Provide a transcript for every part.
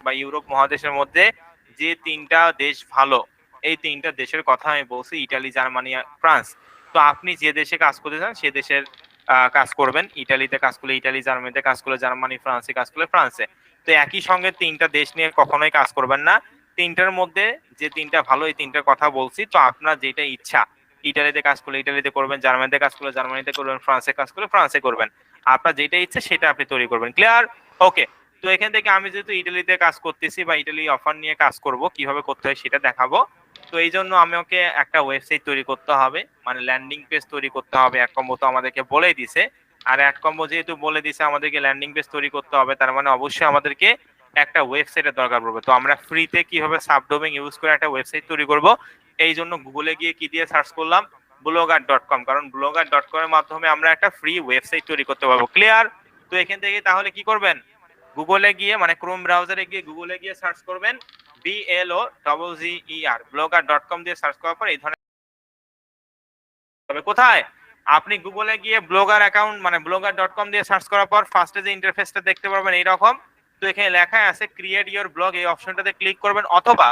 বা ইউরোপ মহাদেশের মধ্যে যে তিনটা দেশ ভালো, এই তিনটা দেশের কথা আমি বলছি, ইটালি, জার্মানি, ফ্রান্স। তো আপনি যে দেশে কাজ করতে চান সে দেশের কাজ করবেন। ইটালিতে কাজ করলে ইটালি, জার্মানিতে কাজ করলে জার্মানি, ফ্রান্সে কাজ করলে ফ্রান্সে। তো একই সঙ্গে তিনটা দেশ নিয়ে কখনোই কাজ করবেন না। তিনটার মধ্যে যে তিনটা ভালো এই তিনটার কথা বলছি, তো আপনার যেটা ইচ্ছা, ইটালিতে কাজ করলে ইটালিতে করবেন, জার্মানিতে কাজ করলে জার্মানিতে করবেন, ফ্রান্সে কাজ করলে ফ্রান্সে করবেন। আপনার যেটা ইচ্ছে সেটা আপনি তৈরি করবেন। ক্লিয়ার? ওকে। তো এখান থেকে আমি যেহেতু ইটালিতে কাজ করতেছি বা ইটালি অফার নিয়ে কাজ করব, কিভাবে করতে হয় সেটা দেখাবো। তো এই জন্য আমাকে একটা ওয়েবসাইট তৈরি করতে হবে, মানে ল্যান্ডিং পেজ তৈরি করতে হবে। এক কম্বো তো আমাদেরকে বলেই দিছে। আর এক কম্বো যেহেতু বলে দিছে আমাদেরকে ল্যান্ডিং পেজ তৈরি করতে হবে, তার মানে অবশ্যই আমাদেরকে একটা ওয়েবসাইটের দরকার পড়বে। তো আমরা ফ্রিতে কিভাবে সাবডোমেইন ইউজ করে একটা ওয়েবসাইট তৈরি করব, এই জন্য গুগলে গিয়ে কি দিয়ে সার্চ করলাম, blogger.com। কারণ blogger.com এর মাধ্যমে আমরা একটা ফ্রি ওয়েবসাইট তৈরি করতে পারবো। ক্লিয়ার? তো এখান থেকে তাহলে কি করবেন, গুগলে গিয়ে মানে ক্রোম ব্রাউজারে গিয়ে গুগলে গিয়ে সার্চ করবেন BLOGGER, blogger.com দিয়ে সার্চ করার পর এই ধরনের কোথায় আপনি গুগলে গিয়ে ব্লগার অ্যাকাউন্ট মানে blogger.com দিয়ে সার্চ করার পর ফার্স্টে যে ইন্টারফেসটা দেখতে পারবেন এইরকম। তো এখানে লেখা আছে ক্রিয়েট ইওর ব্লগ, এই অপশনটাতে ক্লিক করবেন, অথবা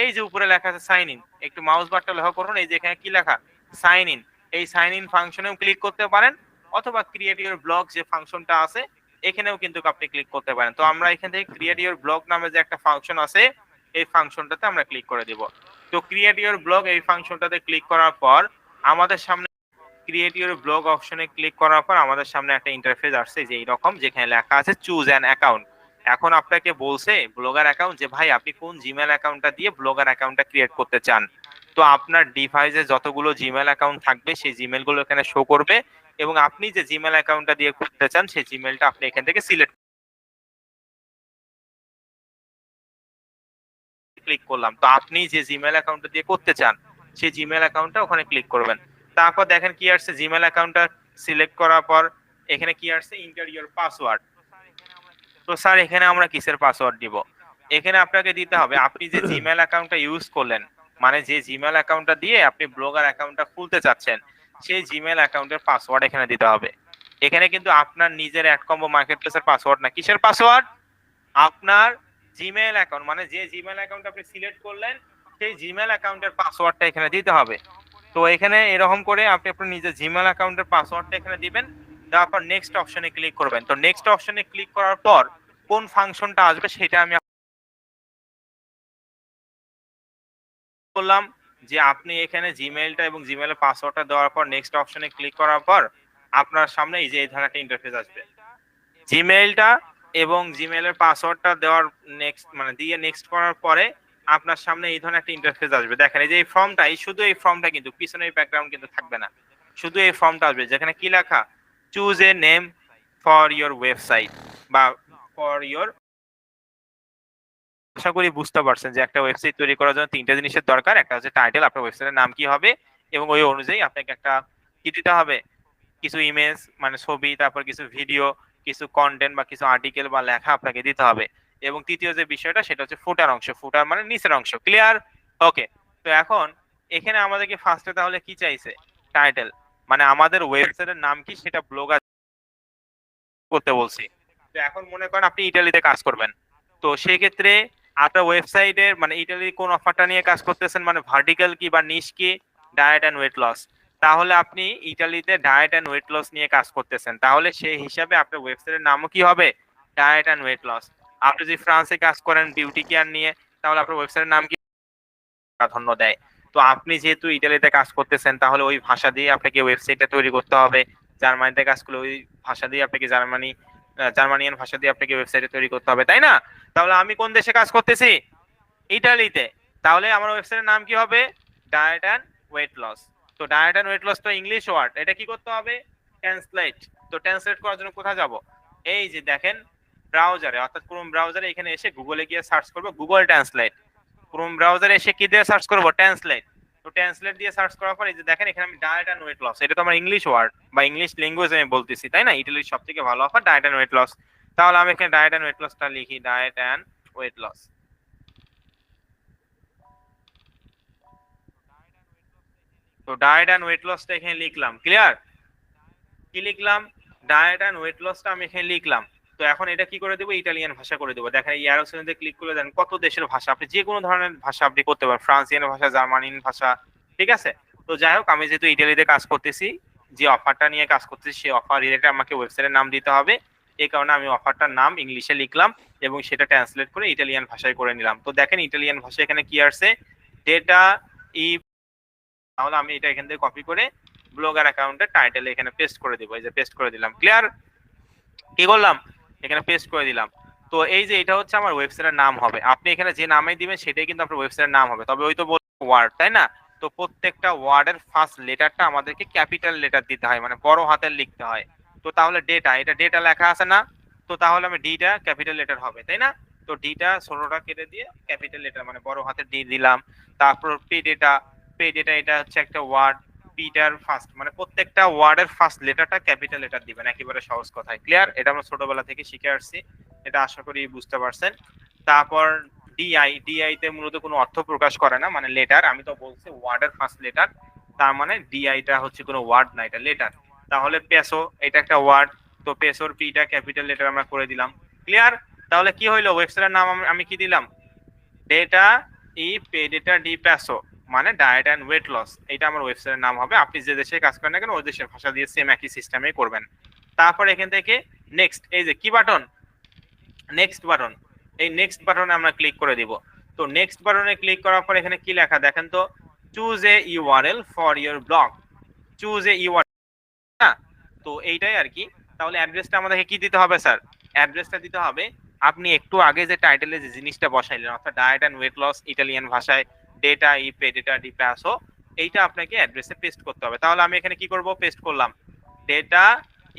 এই যে উপরে লেখা আছে সাইন ইন, একটু মাউস বারটা লক্ষ্য করুন, এই যে এখানে কি লেখা সাইন ইন, এই সাইন ইন ফাংশনেও ক্লিক করতে পারেন, অথবা ক্রিয়েট ইওর ব্লগ যে ফাংশনটা আছে এখানেও কিন্তু আপনি ক্লিক করতে পারেন। তো আমরা এখান থেকে ক্রিয়েট ইওর ব্লগ নামে যে একটা ফাংশন আছে এই ফাংশনটাতে আমরা ক্লিক করে দিব। তো ক্রিয়েট ইওর ব্লগ এই ফাংশনটাতে ক্লিক করার পর আমাদের সামনে ক্রিয়েট ইওর ব্লগ অপশনে ক্লিক করার পর আমাদের সামনে একটা ইন্টারফেস আসছে যে এইরকম, যেখানে লেখা আছে চুজ অ্যান অ্যাকাউন্ট। এখন আপনাকে বলছে ব্লগার অ্যাকাউন্ট যে ভাই আপনি কোন জিমেল অ্যাকাউন্টটা দিয়ে ব্লগার অ্যাকাউন্টটা ক্রিয়েট করতে চান। তো আপনার ডিভাইসে যতগুলো জিমেল অ্যাকাউন্ট থাকবে সেই জিমেল গুলো এখানে শো করবে, এবং আপনি যে জিমেল অ্যাকাউন্টটা দিয়ে করতে চান সেই জিমেলটা আপনি এখান থেকে সিলেক্ট ক্লিক করলাম। তো আপনি যে জিমেল অ্যাকাউন্টটা দিয়ে করতে চান সেই জিমেল অ্যাকাউন্টটা ওখানে ক্লিক করবেন। তারপর দেখেন কি আসছে, জিমেল অ্যাকাউন্টটা সিলেক্ট করার পর এখানে কি আসছে, ইন্টার ইওর পাসওয়ার্ড। তো স্যার এখানে আমরা কিসের পাসওয়ার্ড দিব? এখানে আপনাকে দিতে হবে আপনি যে জিমেল অ্যাকাউন্টটা ইউজ করলেন, মানে যে জিমেল অ্যাকাউন্টটা দিয়ে আপনি ব্লগার অ্যাকাউন্টটা খুলতে চাচ্ছেন সেই জিমেল অ্যাকাউন্টের পাসওয়ার্ড এখানে দিতে হবে। এখানে কিন্তু আপনার নিজের অ্যাডকম্বো মার্কেটপ্লেসের পাসওয়ার্ড না, কিসের পাসওয়ার্ড? আপনার জিমেল অ্যাকাউন্ট, মানে যে জিমেল অ্যাকাউন্ট আপনি সিলেক্ট করলেন সেই জিমেল অ্যাকাউন্টের পাসওয়ার্ডটা এখানে দিতে হবে। তো এখানে এরকম করে আপনি আপনার নিজের জিমেল অ্যাকাউন্টের পাসওয়ার্ডটা এখানে দিবেন, দেওয়ার পর নেক্সট অপশনে ক্লিক করবেন। তো নেক্সট অপশনে ক্লিক করার পর কোন ফাংশনটা আসবে সেটা আমি বললাম, যে আপনি এখানে জিমেইলটা এবং জিমেইলের পাসওয়ার্ডটা দেওয়ার পর নেক্সট অপশনে ক্লিক করার পর আপনার সামনে এই যে এই ধরনের একটা ইন্টারফেস আসবে। জিমেইলটা এবং জিমেইলের পাসওয়ার্ডটা দেওয়ার নেক্সট মানে দিয়ে নেক্সট করার পরে আপনার সামনে এই ধরনের একটা ইন্টারফেস আসবে। দেখেন এই যে এই ফর্মটা, এই শুধু এই ফর্মটা, কিন্তু পিছনের ব্যাকগ্রাউন্ড কিন্তু থাকবে না, শুধু এই ফর্মটা আসবে যেখানে কি লেখা choose a name for your website বা ফর ইওর। আশা করি বুঝতে পারছেন যে একটা ওয়েবসাইট তৈরি করার জন্য তিনটা জিনিসের দরকার, একটা হচ্ছে টাইটেল, আপনার ওয়েবসাইটের নাম কি হবে, এবং ওই অনুযায়ী আপনাকে একটা কি দিতে হবে, কিছু ইমেজ মানে ছবি, তারপর কিছু ভিডিও, কিছু কন্টেন্ট বা কিছু আর্টিকেল বা লেখা আপনাকে দিতে হবে। এবং তৃতীয় যে বিষয়টা সেটা হচ্ছে ফুটার অংশ, ফুটার মানে নিচের অংশ। ক্লিয়ার? ওকে। তো এখন এখানে আমাদেরকে ফার্স্টে তাহলে কি চাইছে, টাইটেল, মানে আমাদের ওয়েবসাইটের নাম কি সেটা ব্লগার করতে বলছি। তো এখন মনে করেন আপনি ইটালিতে কাজ করবেন, তো সেই ক্ষেত্রে আপনার ওয়েবসাইটের মানে ইটালির কোন অফারটা নিয়ে কাজ করতেছেন, মানে ভার্টিক্যাল কি বা নিশ কি, ডায়েট এন্ড ওয়েট লস, তাহলে আপনি ইটালিতে ডায়েট এন্ড ওয়েট লস নিয়ে কাজ করতেছেন, তাহলে সেই হিসাবে আপনার ওয়েবসাইটের নামও কি হবে, ডায়েট এন্ড ওয়েট লস। আপনি যদি ফ্রান্সে কাজ করেন বিউটি কেয়ার নিয়ে, তাহলে আপনার ওয়েবসাইটের নাম কি, প্রাধান্য দেয়। তো আপনি যেহেতু ইটালিতে কাজ করতেছেন তাহলে ওই ভাষা দিয়ে আপনাকে ওয়েবসাইটটা তৈরি করতে হবে। জার্মানিতে কাজ করলে ওই ভাষা দিয়ে আপনাকে জার্মানিয়ান ভাষা দিয়ে আপনাকে ওয়েবসাইটে তৈরি করতে হবে, তাই না? তাহলে আমি কোন দেশে কাজ করতেছি, ইটালিতে, তাহলে আমার ওয়েবসাইটের নাম কি হবে, ডায়েট অ্যান্ড ওয়েট লস। তো ডায়েট অ্যান্ড ওয়েট লস তো ইংলিশ ওয়ার্ড, এটা কি করতে হবে, ট্রান্সলেট। তো ট্রান্সলেট করার জন্য কোথায় যাব, এই যে দেখেন ব্রাউজারে, অর্থাৎ ক্রোম ব্রাউজারে এখানে এসে গুগলে গিয়ে সার্চ করবো গুগল ট্রান্সলেট। ক্রোম ব্রাউজারে এসে কি দিয়ে সার্চ করবো, ট্রান্সলেট। তো ট্রান্সলেট দিয়ে সার্চ করার পর এই যে দেখেন এখানে আমি ডায়েট অ্যান্ড ওয়েট লস, এটা তো আমার ইংলিশ ওয়ার্ড বা ইংলিশ ল্যাঙ্গুয়েজ আমি বলতেছি, তাই না? ইটালির সব থেকে ভালো offer diet and weight loss. তাহলে আমি এখানে ডায়েট অ্যান্ড ওয়েট লসটা লিখি, ডায়েট অ্যান্ড ওয়েট লস। তো ডায়েট অ্যান্ড ওয়েট লসটা এখানে লিখলাম। ক্লিয়ার? কি লিখলাম, ডায়েট অ্যান্ড ওয়েট লসটা আমি এখানে লিখলাম। তো এখন এটা কি করে দেবো, ইটালিয়ান ভাষা করে দেবো। দেখেন এই অ্যারো চিহ্নতে ক্লিক করে দেন, কত দেশের ভাষা, আপনি যে কোনো ধরনের ভাষা আপনি করতে পারেন, ফ্রান্সিয়ান ভাষা, জার্মানিন ভাষা, ঠিক আছে। তো যাই হোক, আমি যেহেতু ইটালিতে কাজ করতেছি, যে অফারটা নিয়ে কাজ করতেছি, সেই অফার রিলেটেড আমাকে ওয়েবসাইটের নাম দিতে হবে। এই কারণে আমি অফারটার নাম ইংলিশে লিখলাম এবং সেটা ট্রান্সলেট করে ইটালিয়ান ভাষায় করে নিলাম। তো দেখেন ইটালিয়ান ভাষা এখানে কি আসছে, ডেটা ই। তাহলে আমি এটা এখান থেকে কপি করে ব্লগার অ্যাকাউন্টের টাইটেল এখানে পেস্ট করে দিব। এই যে পেস্ট করে দিলাম, ক্লিয়ার। কি করলাম, এখানে পেস্ট করে দিলাম। তো এই যে এটা হচ্ছে আমার ওয়েবসাইটের নাম হবে। আপনি এখানে যে নামে দিবেন সেটাই কিন্তু আপনার ওয়েবসাইটের নাম হবে। তবে ওই তো ওয়ার্ড, তাই না? তো প্রত্যেকটা ওয়ার্ডের ফার্স্ট লেটারটা আমাদেরকে ক্যাপিটাল লেটার দিতে হয়, মানে বড় হাতের লিখতে হয়। তো তাহলে ডেটা, এটা ডেটা লেখা আছে না, তো তাহলে আমি ডিটা ক্যাপিটাল লেটার হবে, তাই না? তো ডিটা ছোটটা কেটে দিয়ে ক্যাপিটাল লেটার মানে বড় হাতের ডি দিলাম। তারপর পে ডেটা, পে ডেটা এটা হচ্ছে একটা ওয়ার্ড, পিটার ফার্স্ট মানে প্রত্যেকটা ওয়ার্ডের ফার্স্ট লেটারটা ক্যাপিটাল লেটার দিবেন, একেবারে সহজ কথায়, ক্লিয়ার। এটা আমরা ছোটবেলা থেকে শিখে আসছি, এটা আশা করি বুঝতে পারছেন। তারপর ডিআই, ডিআই তে মূলত কোনো অর্থ প্রকাশ করে না, মানে লেটার, আমি তো বলছি ওয়ার্ডের ফার্স্ট লেটার, তার মানে ডিআইটা হচ্ছে কোনো ওয়ার্ড না, এটা লেটার। তাহলে পেসো, এটা একটা ওয়ার্ড, তো পেসোর পিটা ক্যাপিটাল লেটার আমরা করে দিলাম, ক্লিয়ার। তাহলে কি হইলো, ওয়েবসাইটের নাম আমি কি দিলাম, ডেটা ই পে ডেটা ডি পেসো, মানে ডায়েট এন্ড ওয়েট লস, এটা আমার ওয়েবসাইটের নাম হবে। আপনি যে দেশে কাজ করেন না কেন ওই দেশের ভাষা দিয়ে সেম একই সিস্টেমে করবেন। তারপর এখান থেকে নেক্সট, এই যে কি বাটন, নেক্সট বাটন, এই নেক্সট বাটনে আমরা ক্লিক করে দিব। তো নেক্সট বাটনে ক্লিক করার পর এখানে কি লেখা দেখেন তো, choose a URL for your blog, choose a URL, না? তো এইটাই আর কি। তাহলে অ্যাড্রেসটা আমাদেরকে কি দিতে হবে স্যার, অ্যাড্রেসটা দিতে হবে আপনি একটু আগে যে টাইটেলে যে জিনিসটা বসাইলেন, অর্থাৎ diet and weight loss Italian ভাষায় ডেটা ই পে ডেটা ডি প্যাসো, এইটা আপনাকে অ্যাড্রেসে পেস্ট করতে হবে। তাহলে আমি এখানে কি করব, পেস্ট করলাম ডেটা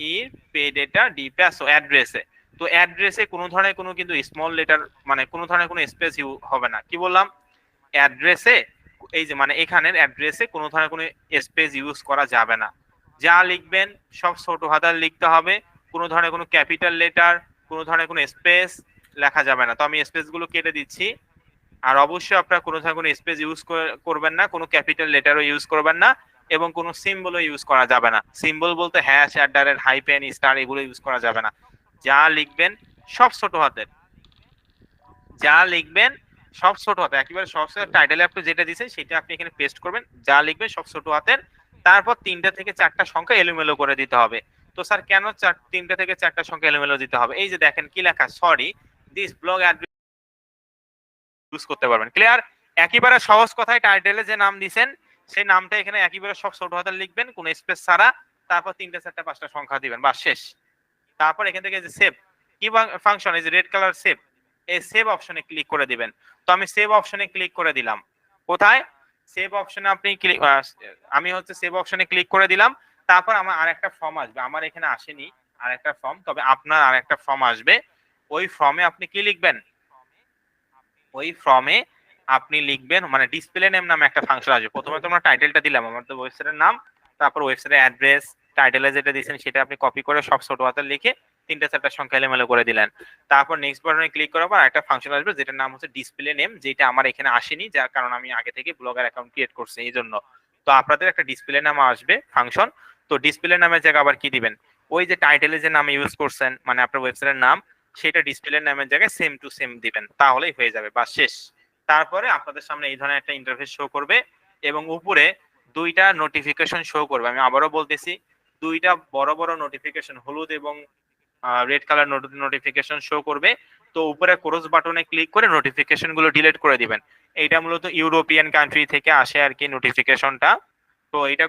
ই পে ডেটা ডি প্যাসো অ্যাড্রেসে। তো অ্যাড্রেসে কোনো ধরনের কোনো কিন্তু স্মল লেটার মানে কোনো ধরনের কোনো স্পেস হবে না। কি বললাম, অ্যাড্রেসে, এই যে মানে এখানের অ্যাড্রেসে কোনো ধরনের কোনো স্পেস ইউজ করা যাবে না। যা লিখবেন সব ছোট হাতার লিখতে হবে, কোনো ধরনের কোনো ক্যাপিটাল লেটার, কোনো ধরনের কোনো স্পেস লেখা যাবে না। তো আমি স্পেস গুলো কেটে দিচ্ছি। আর অবশ্যই আপনারা কোনো ধরনের কোনো স্পেস ইউজ করবেন না, কোনো ক্যাপিটাল লেটারও ইউজ করবেন না, এবং কোনো সিম্বলও ইউজ করা যাবে না। সিম্বল বলতে হ্যাশ, অ্যাডারের, হাইপেন, স্টার, এগুলো ইউজ করা যাবে না। যা লিখবেন সব ছোট হাতের, যা লিখবেন সব ছোট হাতে, একেবারে সব টাইটেলে আপনি যেটা দিয়েছেন সেটা আপনি এখানে পেস্ট করবেন, যা লিখবেন সব ছোট হাতের। তারপর 3টা থেকে 4টা সংখ্যা এলোমেলো করে দিতে হবে। তো স্যার কেন 3টা থেকে 4টা সংখ্যা এলোমেলো দিতে হবে, এই যে দেখেন কি লেখা, sorry this blog address use করতে পারবেন, ক্লিয়ার। একেবারে সহজ কথায় টাইটেলে যে নাম দিবেন সেই নামটা এখানে একেবারে সব ছোট হাতের লিখবেন, কোনো স্পেস ছাড়া, তারপর 3টা 4টা 5টা সংখ্যা দিবেন, বাস শেষ। তারপর এখান থেকে যে সেভ কি ফাংশন, এই যে রেড কালার সেভ, এই সেভ অপশনে ক্লিক করে দিবেন। তো আমি সেভ অপশনে ক্লিক করে দিলাম। কোথায়, সেভ অপশনে আপনি আমি হচ্ছে সেভ অপশনে ক্লিক করে দিলাম। তারপর আমার আরেকটা ফর্ম আসবে, আমার এখানে আসেনি আরেকটা ফর্ম, তবে আপনার আরেকটা ফর্ম আসবে। ওই ফর্মে আপনি কি লিখবেন, ওই ফর্মে আপনি লিখবেন মানে ডিসপ্লে নেম নামে একটা ফাংশন আসবে। প্রথমে তো আমরা টাইটেলটা দিলাম আমাদের ওয়েবসাইটের নাম, তারপর ওয়েবসাইটের অ্যাড্রেস, টাইটেলে যেটা দিয়েছেন সেটা আপনি কপি করে সব ছোট হাতে লিখে 3টা 4টা সংখ্যা এলোমেলো করে দিলেন। তারপর নেক্সট বাটনে ক্লিক করার পর একটা ফাংশন আসবে যেটার নাম হচ্ছে ডিসপ্লে নেম, যেটা আমার এখানে আসেনি, যার কারণ আমি আগে থেকে ব্লগার অ্যাকাউন্ট ক্রিয়েট করছি এই জন্য। তো আপনাদের একটা ডিসপ্লে নাম আসবে ফাংশন। তো ডিসপ্লে নামের জায়গায় আবার কি দিবেন, ওই যে টাইটেলে যে নাম ইউজ করছেন মানে আপনার ওয়েবসাইটের নাম, সেটা ডিসপ্লে নামের জায়গায় সেম টু সেম দিবেন, তাহলেই হয়ে যাবে, বা শেষ। তারপরে আপনাদের সামনে এই ধরনের একটা ইন্টারফেস শো করবে এবং উপরে 2টা নোটিফিকেশন শো করবে। আমি আবারও বলতেছি, 2টা বড় বড় নোটিফিকেশন, হলুদ এবং রেড কালার নোটিফিকেশন শো করবে। তো উপরে ক্রস বাটনে ক্লিক করে নোটিফিকেশন গুলো ডিলিট করে দিবেন। এইটা মূলত ইউরোপিয়ান কান্ট্রি থেকে আসে আর কি নোটিফিকেশনটা। তো এটা